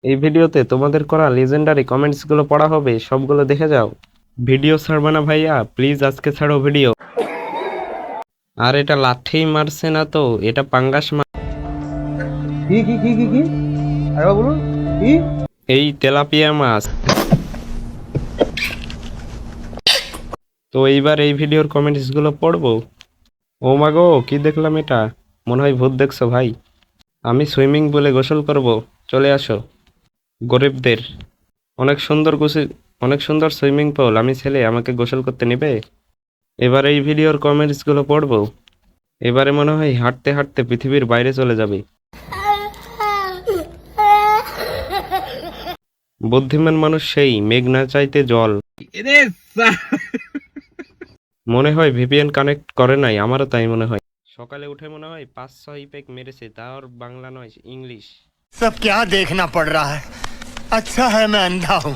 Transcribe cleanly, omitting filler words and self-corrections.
এই ভিডিওতে তোমাদের করা লেজেন্ডারি কমেন্টস গুলো পড়া হবে, সবগুলো দেখে যাও। ভিডিও ছাড়বে না ভাইয়া, প্লিজ আজকে ছাড়ো ভিডিও। আর এটা লাথি মারছে না তো, এটা পাঙ্গাস কি আরে বলুন কি এই তেলাপিয়া মাছ। তো এইবার এই ভিডিওর কমেন্টস গুলো পড়বো। ও মা গো, কি দেখলাম এটা? মনে হয় ভূত দেখছো ভাই। আমি সুইমিং পুলে গোসল করব, চলে আসো। গরিবদের অনেক সুন্দর অনেক সুন্দর সুইমিং পুল, আমি ছেলে, আমাকে গোসল করতে নেবে? এবার এই ভিডিওর কমেন্টস গুলো পড়বো। এবারে মনে হয় হাঁটতে হাঁটতে পৃথিবীর বাইরে চলে যাবে। বুদ্ধিমান মানুষ সেই মেঘ না চাইতে জল। মনে হয় ভিপিএন কানেক্ট করে নাই, আমারও তাই মনে হয়। সকালে উঠে মনে হয় 5-6 পেক মেরেছে, তাও বাংলা নয়, ইংলিশ। सब क्या देखना पड़ रहा है। अच्छा है मैं अंधा हूँ।